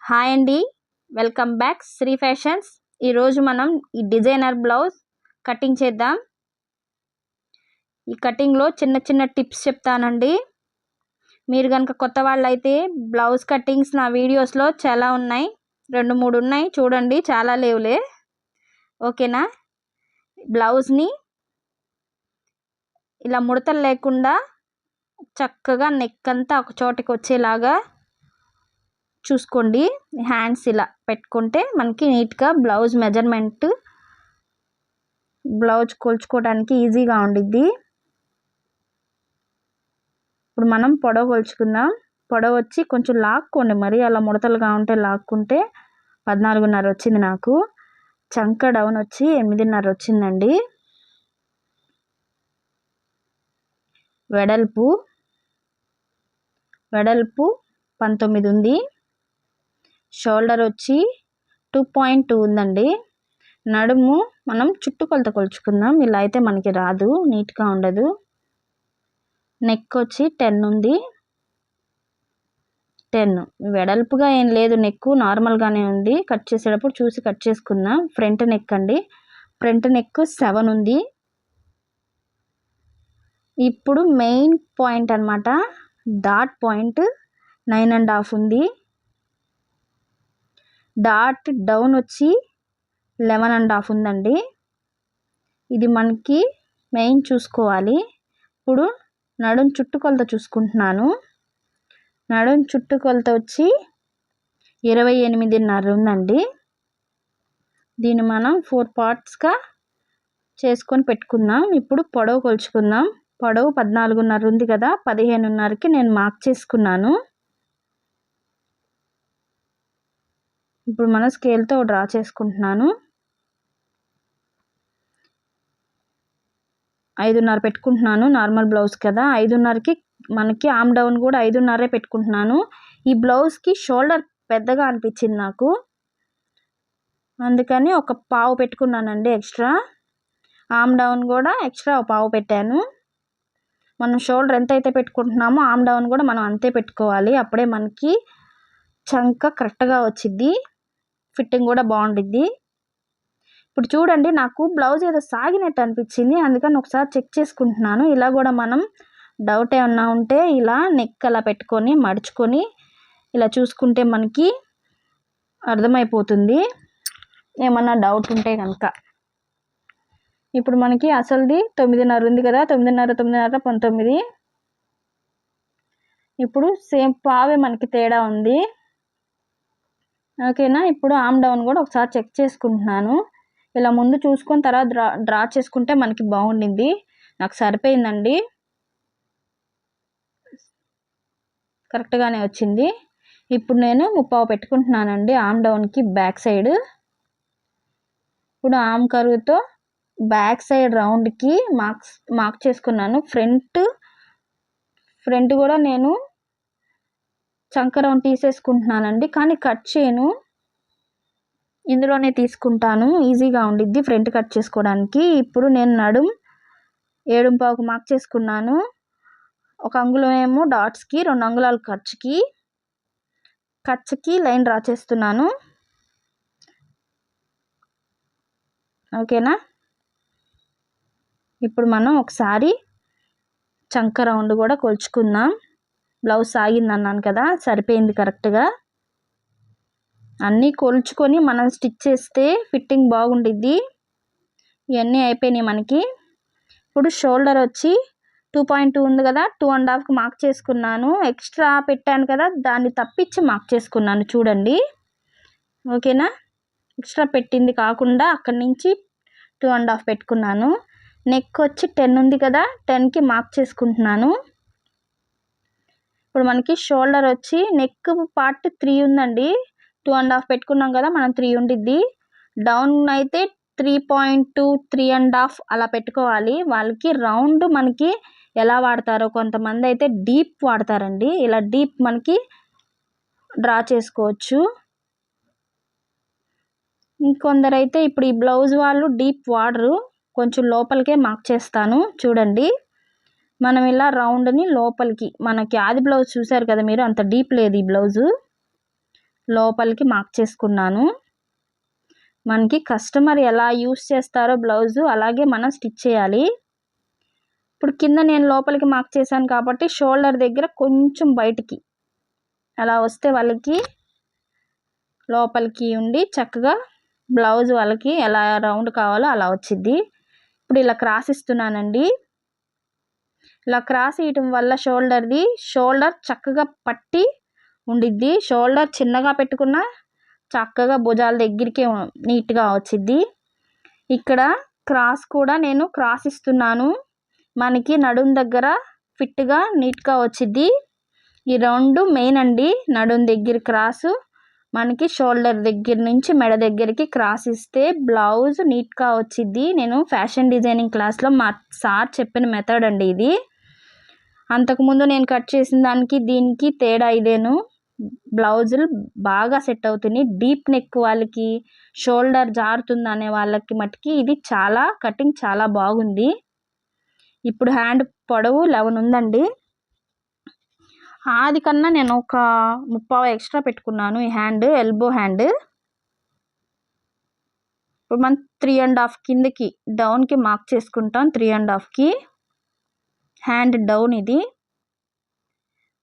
Hi అండి, welcome back Shri fashions. ఈరోజు మనం ఈ డిజైనర్ బ్లౌజ్ కటింగ్ చేద్దాం. ఈ కటింగ్లో చిన్న చిన్న టిప్స్ చెప్తానండి. మీరు కనుక కొత్త వాళ్ళైతే బ్లౌజ్ కటింగ్స్ నా వీడియోస్లో చాలా ఉన్నాయి, 2-3 ఉన్నాయి చూడండి, చాలా లేవులే. ఓకేనా? బ్లౌజ్ని ఇలా ముడతలు లేకుండా చక్కగా నెక్ అంతా ఒక చోటకి వచ్చేలాగా చూసుకోండి. హ్యాండ్స్ ఇలా పెట్టుకుంటే మనకి నీట్గా బ్లౌజ్ మెజర్మెంట్, బ్లౌజ్ కొలుచుకోవడానికి ఈజీగా ఉండిద్ది. ఇప్పుడు మనం పొడవు కొలుచుకుందాం. పొడవు వచ్చి కొంచెం లాక్కోండి, మరి అలా ముడతలుగా ఉంటే లాక్కుంటే 14.5 వచ్చింది నాకు. చంక డౌన్ వచ్చి 8.5 వచ్చిందండి. వెడల్పు 19 ఉంది. షోల్డర్ వచ్చి 2.2 ఉందండి. నడుము మనం చుట్టుకొలత కొలుచుకుందాం, ఇలా అయితే మనకి రాదు, నీట్గా ఉండదు. నెక్ వచ్చి 10 ఉంది. 10 వెడల్పుగా ఏం లేదు, నెక్ నార్మల్గానే ఉంది. కట్ చేసేటప్పుడు చూసి కట్ చేసుకుందాం. ఫ్రంట్ నెక్ అండి, ఫ్రంట్ నెక్ 7 ఉంది. ఇప్పుడు మెయిన్ పాయింట్ అనమాట, డాట్ పాయింట్ 9.5 ఉంది. డాట్ డౌన్ వచ్చి 11.5 ఉందండి. ఇది మనకి మెయిన్ చూసుకోవాలి. ఇప్పుడు నడుం చుట్టుకొలత చూసుకుంటున్నాను. నడుం చుట్టుకొలత వచ్చి 28.5 ఉందండి. దీన్ని మనం 4 పార్ట్స్గా చేసుకొని పెట్టుకుందాం. ఇప్పుడు పొడవు కొలుచుకుందాం. పొడవు 14.5 ఉంది కదా, 15.5కి నేను మార్క్ చేసుకున్నాను. ఇప్పుడు మన స్కేల్తో డ్రా చేసుకుంటున్నాను. 5.5 పెట్టుకుంటున్నాను. నార్మల్ బ్లౌజ్ కదా, 5.5కి మనకి ఆమ్ డౌన్ కూడా 5.5 పెట్టుకుంటున్నాను. ఈ బ్లౌజ్కి షోల్డర్ పెద్దగా అనిపించింది నాకు, అందుకని ఒక పావు పెట్టుకున్నానండి ఎక్స్ట్రా. ఆమ్ డౌన్ కూడా ఎక్స్ట్రా ఒక పావు పెట్టాను. మనం షోల్డర్ ఎంత అయితే పెట్టుకుంటున్నామో ఆమ్ డౌన్ కూడా మనం అంతే పెట్టుకోవాలి, అప్పుడే మనకి చంక కరెక్ట్గా వచ్చిద్ది, ఫిట్టింగ్ కూడా బాగుండిద్ది. ఇప్పుడు చూడండి, నాకు బ్లౌజ్ ఏదో సాగినట్టు అనిపించింది, అందుకని ఒకసారి చెక్ చేసుకుంటున్నాను. ఇలా కూడా మనం డౌట్ ఏమన్నా ఉంటే ఇలా నెక్ అలా పెట్టుకొని మడుచుకొని ఇలా చూసుకుంటే మనకి అర్థమైపోతుంది, ఏమన్నా డౌట్ ఉంటే కనుక. ఇప్పుడు మనకి అసలుది 9.5 ఉంది కదా, 9.5 19. ఇప్పుడు సేమ్ పావే మనకి తేడా ఉంది. ఓకేనా? ఇప్పుడు ఆమ్ డౌన్ కూడా ఒకసారి చెక్ చేసుకుంటున్నాను. ఇలా ముందు చూసుకొని తర్వాత డ్రా చేసుకుంటే మనకి బాగుండింది. నాకు సరిపోయిందండి, కరెక్ట్గానే వచ్చింది. ఇప్పుడు నేను 3/4 పెట్టుకుంటున్నానండి ఆమ్ డౌన్కి బ్యాక్ సైడ్. ఇప్పుడు ఆమ్ కరువుతో బ్యాక్ సైడ్ రౌండ్కి మార్క్ చేసుకున్నాను. ఫ్రంట్ కూడా నేను చంక రౌండ్ తీసేసుకుంటున్నానండి, కానీ కట్ చేయను, ఇందులోనే తీసుకుంటాను, ఈజీగా ఉండిద్ది ఫ్రంట్ కట్ చేసుకోవడానికి. ఇప్పుడు నేను నడుం 7.5కు మార్క్ చేసుకున్నాను. 1 అంగుళం ఏమో డాట్స్కి, 2 అంగుళాలు ఖర్చుకి లైన్ డ్రా చేస్తున్నాను. ఓకేనా? ఇప్పుడు మనం ఒకసారి చంక రౌండ్ కూడా కొలుచుకుందాం. బ్లౌజ్ సాగింది అన్నాను కదా, సరిపోయింది కరెక్ట్గా. అన్నీ కొలుచుకొని మనం స్టిచ్ చేస్తే ఫిట్టింగ్ బాగుండిద్ది. ఇవన్నీ అయిపోయినాయి మనకి. ఇప్పుడు షోల్డర్ వచ్చి 2.2 ఉంది కదా, 2.5కి మార్క్ చేసుకున్నాను. ఎక్స్ట్రా పెట్టాను కదా, దాన్ని తప్పించి మార్క్ చేసుకున్నాను చూడండి. ఓకేనా? ఎక్స్ట్రా పెట్టింది కాకుండా అక్కడి నుంచి 2.5 పెట్టుకున్నాను. నెక్ వచ్చి 10 ఉంది కదా, 10కి మార్క్ చేసుకుంటున్నాను. ఇప్పుడు మనకి షోల్డర్ వచ్చి నెక్ పార్ట్ 3 ఉందండి. 2.5 పెట్టుకున్నాం కదా, మనం 3 ఉండిద్ది. డౌన్ అయితే 3.2 3.5 అలా పెట్టుకోవాలి. వాళ్ళకి రౌండ్ మనకి ఎలా వాడతారో, కొంతమంది అయితే డీప్ వాడతారండి. ఇలా డీప్ మనకి డ్రా చేసుకోవచ్చు. ఇంకొందరైతే ఇప్పుడు ఈ బ్లౌజ్ వాళ్ళు డీప్ వాడరు, కొంచెం లోపలికే మార్క్ చేస్తాను చూడండి. మనం ఇలా రౌండ్ని లోపలికి, మనకి ఆది బ్లౌజ్ చూసారు కదా మీరు, అంత డీప్ లేదు ఈ బ్లౌజు. లోపలికి మార్క్ చేసుకున్నాను. మనకి కస్టమర్ ఎలా యూస్ చేస్తారో బ్లౌజు అలాగే మనం స్టిచ్ చేయాలి. ఇప్పుడు కింద నేను లోపలికి మార్క్ చేశాను కాబట్టి షోల్డర్ దగ్గర కొంచెం బయటికి అలా వస్తే వాళ్ళకి లోపలికి ఉండి చక్కగా బ్లౌజ్ వాళ్ళకి ఎలా రౌండ్ కావాలో అలా వచ్చింది. ఇప్పుడు ఇలా క్రాస్ ఇస్తున్నానండి. ఇలా క్రాస్ ఇయటం వల్ల షోల్డర్ చక్కగా పట్టి ఉండిద్ది. షోల్డర్ చిన్నగా పెట్టుకున్నా చక్కగా భుజాల దగ్గరికే నీట్గా వచ్చింది. ఇక్కడ క్రాస్ కూడా నేను క్రాస్ ఇస్తున్నాను. మనకి నడుం దగ్గర ఫిట్గా నీట్గా వచ్చింది. ఈ రెండు మెయిన్ అండి. నడుం దగ్గర క్రాసు, మనకి షోల్డర్ దగ్గర నుంచి మెడ దగ్గరికి క్రాస్ ఇస్తే బ్లౌజ్ నీట్గా వచ్చింది. నేను ఫ్యాషన్ డిజైనింగ్ క్లాస్లో మా సార్ చెప్పిన మెథడ్ అండి ఇది. అంతకుముందు నేను కట్ చేసిన దానికి దీనికి తేడా ఇదేను. బ్లౌజులు బాగా సెట్ అవుతున్నాయి. డీప్ నెక్ వాళ్ళకి, షోల్డర్ జారుతుంది అనే వాళ్ళకి మటుకి ఇది కటింగ్ చాలా బాగుంది. ఇప్పుడు హ్యాండ్ పొడవు 11 ఉందండి. అది కన్నా నేను ఒక 30 ఎక్స్ట్రా పెట్టుకున్నాను. ఈ హ్యాండ్ ఎల్బో హ్యాండ్. ఇప్పుడు మనం 3.5 కిందకి డౌన్కి మార్క్ చేసుకుంటాం. 3.5కి హ్యాండ్ డౌన్ ఇది.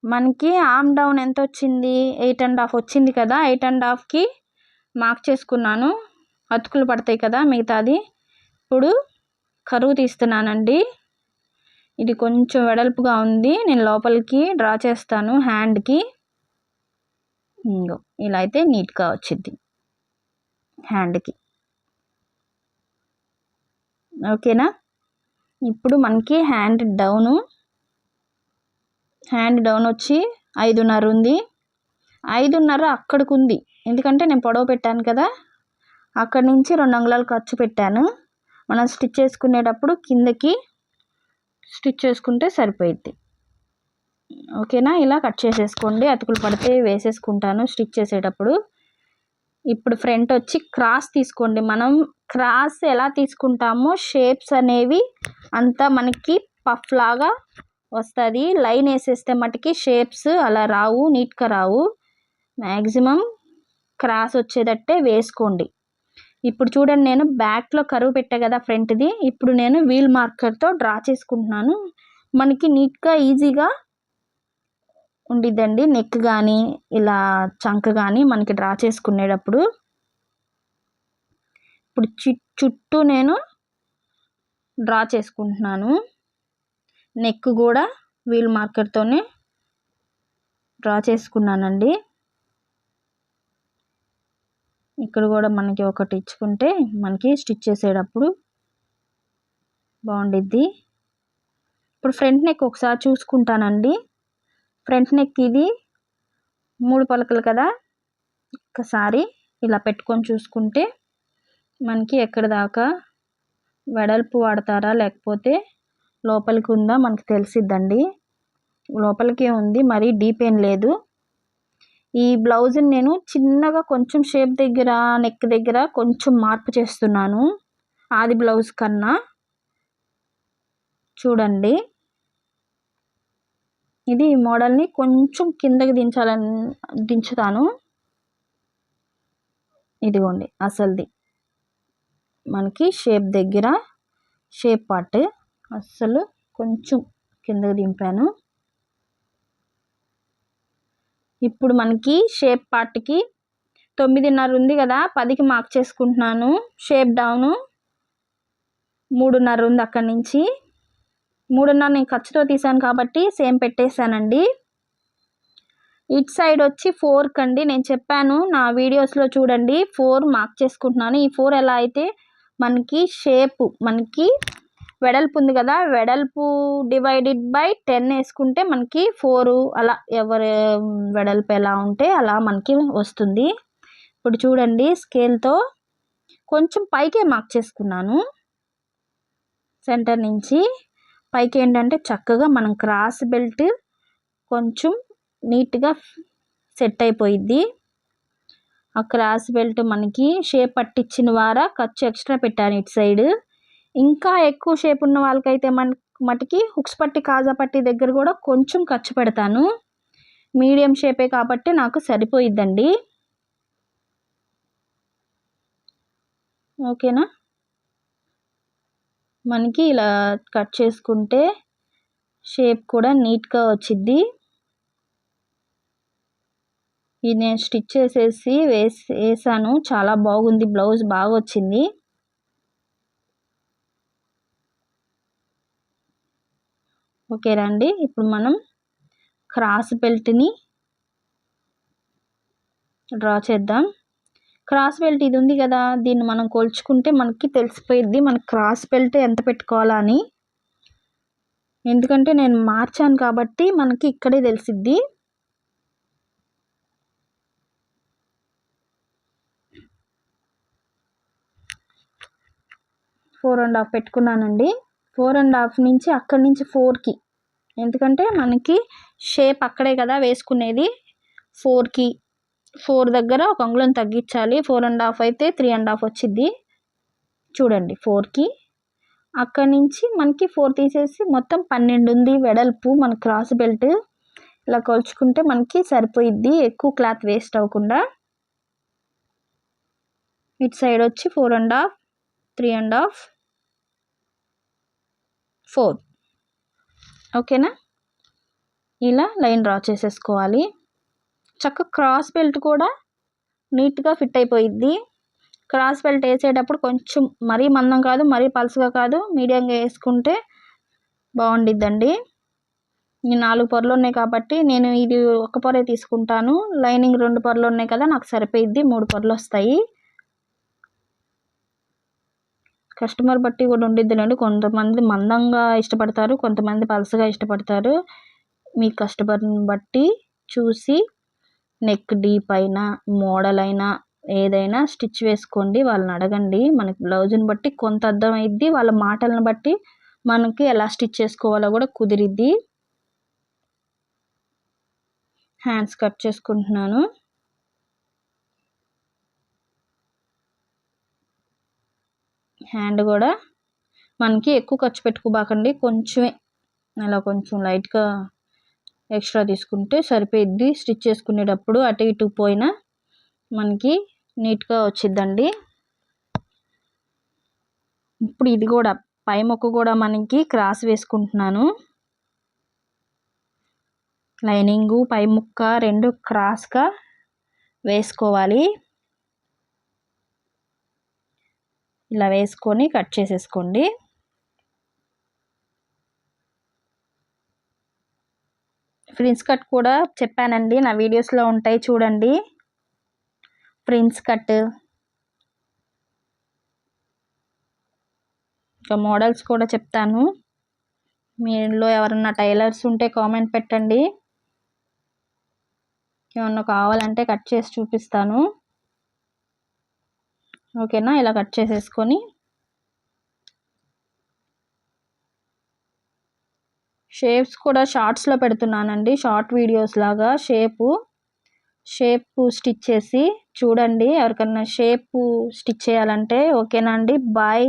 మనకి ఆర్మ్ డౌన్ ఎంత వచ్చింది? 8.5 వచ్చింది కదా. 8.5కి మార్క్ చేసుకున్నాను. అతుకులు పడతాయి కదా మిగతాది. ఇప్పుడు కరువు తీస్తున్నానండి. ఇది కొంచెం వెడల్పుగా ఉంది. నేను లోపలికి డ్రా చేస్తాను హ్యాండ్కి. ఇలా అయితే నీట్గా వచ్చింది హ్యాండ్కి. ఓకేనా? ఇప్పుడు మనకి హ్యాండ్ డౌన్ వచ్చి 5.5 ఉంది. 5.5 అక్కడికి ఉంది. ఎందుకంటే నేను పొడవు పెట్టాను కదా, అక్కడి నుంచి 2 అంగుళాలు ఖర్చు పెట్టాను. మనం స్టిచ్ చేసుకునేటప్పుడు కిందకి స్టిచ్ చేసుకుంటే సరిపోయిద్ది. ఓకేనా? ఇలా కట్ చేసేసుకోండి. అతుకులు పడితే వేసేసుకుంటాను స్టిచ్ చేసేటప్పుడు. ఇప్పుడు ఫ్రంట్ వచ్చి క్రాస్ తీసుకోండి. మనం క్రాస్ ఎలా తీసుకుంటామో షేప్స్ అనేవి అంతా మనకి పఫ్ లాగా వస్తుంది. లైన్ వేసేస్తే మటుకి షేప్స్ అలా రావు, నీట్గా రావు. మ్యాక్సిమం క్రాస్ వచ్చేటట్టే వేసుకోండి. ఇప్పుడు చూడండి, నేను బ్యాక్లో కరువు పెట్టా కదా ఫ్రంట్ది. ఇప్పుడు నేను వీల్ మార్కర్తో డ్రా చేసుకుంటున్నాను. మనకి నీట్గా ఈజీగా ఉండిద్దండి. నెక్ కానీ ఇలా చంక కానీ మనకి డ్రా చేసుకునేటప్పుడు. ఇప్పుడు చుట్టూ నేను డ్రా చేసుకుంటున్నాను. నెక్ కూడా వీల్ మార్కర్తోనే డ్రా చేసుకున్నానండి. ఇక్కడ కూడా మనకి ఒకటి ఇచ్చుకుంటే మనకి స్టిచ్ చేసేటప్పుడు బాగుండిద్ది. ఇప్పుడు ఫ్రంట్ నెక్ ఒకసారి చూసుకుంటానండి. ఫ్రంట్ నెక్ ఇది 3 పలకలు కదా. ఒకసారి ఇలా పెట్టుకొని చూసుకుంటే మనకి ఎక్కడ దాకా వెడల్పు వాడతారా లేకపోతే లోపలికి ఉందా మనకి తెలిసిద్దండి. లోపలికే ఉంది, మరీ డీప్ ఏం లేదు. ఈ బ్లౌజ్ని నేను చిన్నగా కొంచెం షేప్ దగ్గర, నెక్ దగ్గర కొంచెం మార్పు చేస్తున్నాను ఆది బ్లౌజ్ కన్నా. చూడండి, ఇది మోడల్ని కొంచెం కిందకి దించుతాను. ఇదిగోండి అసలుది మనకి షేప్ దగ్గర షేప్ పార్ట్ అస్సలు కొంచెం కిందకి దింపాను. ఇప్పుడు మనకి షేప్ పార్ట్కి 9.5 ఉంది కదా, 10కి మార్క్ చేసుకుంటున్నాను. షేప్ డౌను 3.5 ఉంది. అక్కడి నుంచి 3.5 నేను ఖర్చుతో తీసాను కాబట్టి సేమ్ పెట్టేశానండి. ఇటు సైడ్ వచ్చి 4 కండి. నేను చెప్పాను నా వీడియోస్లో చూడండి, 4 మార్క్ చేసుకుంటున్నాను. ఈ 4 ఎలా అయితే మనకి షేప్, మనకి వెడల్పు ఉంది కదా, వెడల్పు డివైడెడ్ బై 10 వేసుకుంటే మనకి 4 అలా ఎవరి వెడల్పు ఎలా ఉంటే అలా మనకి వస్తుంది. ఇప్పుడు చూడండి, స్కేల్తో కొంచెం పైకే మార్క్ చేసుకున్నాను. సెంటర్ నుంచి పైకి ఏంటంటే చక్కగా మనం క్రాస్ బెల్ట్ కొంచెం నీట్గా సెట్ అయిపోయిద్ది. ఆ క్రాస్ బెల్ట్ మనకి షేప్ పట్టించిన వారా ఖర్చు ఎక్స్ట్రా పెట్టాను ఇటు సైడ్. ఇంకా ఎక్కువ షేప్ ఉన్న వాళ్ళకైతే మటుకి హుక్స్ పట్టి, కాజా పట్టి దగ్గర కూడా కొంచెం ఖర్చు పెడతాను. మీడియం షేపే కాబట్టి నాకు సరిపోయిద్దండి. ఓకేనా. మనకి ఇలా కట్ చేసుకుంటే షేప్ కూడా నీట్గా వచ్చిద్ది. ఇది నేను స్టిచ్ చేసేసి వేసాను, చాలా బాగుంది, బ్లౌజ్ బాగా వచ్చింది. ఓకే రండి, ఇప్పుడు మనం క్రాస్ బెల్ట్ని డ్రా చేద్దాం. క్రాస్ బెల్ట్ ఇది ఉంది కదా, దీన్ని మనం కొలుచుకుంటే మనకి తెలిసిపోయిద్ది మనకి క్రాస్ బెల్ట్ ఎంత పెట్టుకోవాలా అని. ఎందుకంటే నేను మార్చాను కాబట్టి మనకి ఇక్కడే తెలిసిద్ది. ఫోర్ అండ్ హాఫ్ పెట్టుకున్నానండి. 4.5 నుంచి అక్కడి నుంచి 4కి, ఎందుకంటే మనకి షేప్ అక్కడే కదా వేసుకునేది. 4కి 4 దగ్గర 1 అంగుళం తగ్గించాలి. 4.5 అయితే 3.5 వచ్చిద్ది. చూడండి 4కి అక్కడి నుంచి మనకి 4 తీసేసి మొత్తం 12 ఉంది వెడల్పు మన క్రాస్ బెల్ట్. ఇలా కొలుచుకుంటే మనకి సరిపోయిద్ది, ఎక్కువ క్లాత్ వేస్ట్ అవ్వకుండా. ఇటు సైడ్ వచ్చి 4.5, 3.5, 4. ఓకేనా. ఇలా లైన్ డ్రా చేసేసుకోవాలి. చక్కగా క్రాస్ బెల్ట్ కూడా నీట్గా ఫిట్ అయిపోయిద్ది. క్రాస్ బెల్ట్ వేసేటప్పుడు కొంచెం మరీ మందం కాదు, మరీ పలుసుగా కాదు, మీడియంగా వేసుకుంటే బాగుండిద్దండి. ఈ 4 పొరలు ఉన్నాయి కాబట్టి నేను ఇది 1 పొరే తీసుకుంటాను. లైనింగ్ 2 పొరలు ఉన్నాయి కదా, నాకు సరిపోయిద్ది, 3 పొరలు వస్తాయి. కస్టమర్ బట్టి కూడా ఉండిద్దిలేండి. కొంతమంది మందంగా ఇష్టపడతారు, కొంతమంది పలుసగా ఇష్టపడతారు. మీ కస్టమర్ని బట్టి చూసి నెక్ డీప్ అయినా మోడల్ అయినా ఏదైనా స్టిచ్ వేసుకోండి, వాళ్ళని అడగండి. మనకి బ్లౌజ్ని బట్టి కొంత అర్థమైద్ది, వాళ్ళ మాటలను బట్టి మనకి ఎలా స్టిచ్ చేసుకోవాలో కూడా కుదిరిద్ది. హ్యాండ్స్ కట్ చేసుకుంటున్నాను. హ్యాండ్ కూడా మనకి ఎక్కువ ఖర్చు పెట్టుకోబాకండి, కొంచెమే అలా కొంచెం లైట్గా ఎక్స్ట్రా తీసుకుంటే సరిపోయిద్ది. స్టిచ్ చేసుకునేటప్పుడు అటు ఇటు పోయినా మనకి నీట్గా వచ్చిద్దండి. ఇప్పుడు ఇది కూడా పై మొక్క కూడా మనకి క్రాస్ వేసుకుంటున్నాను. లైనింగు పై ముక్క 2 క్రాస్గా వేసుకోవాలి. ఇలా వేసుకొని కట్ చేసేసుకోండి. ఫ్రిన్స్ కట్ కూడా చెప్పానండి, నా వీడియోస్లో ఉంటాయి చూడండి. ఫ్రిన్స్ కట్ ఇంకా మోడల్స్ కూడా చెప్తాను. మీలో ఎవరన్నా టైలర్స్ ఉంటే కామెంట్ పెట్టండి, ఏమన్నా కావాలంటే కట్ చేసి చూపిస్తాను. ఓకేనా. ఇలా కట్ చేసేసుకొని షేప్స్ కూడా షార్ట్స్లో పెడుతున్నానండి, షార్ట్ వీడియోస్ లాగా. షేపు స్టిచ్ చేసి చూడండి, ఎవరికన్నా షేపు స్టిచ్ చేయాలంటే. ఓకేనా అండి, బాయ్.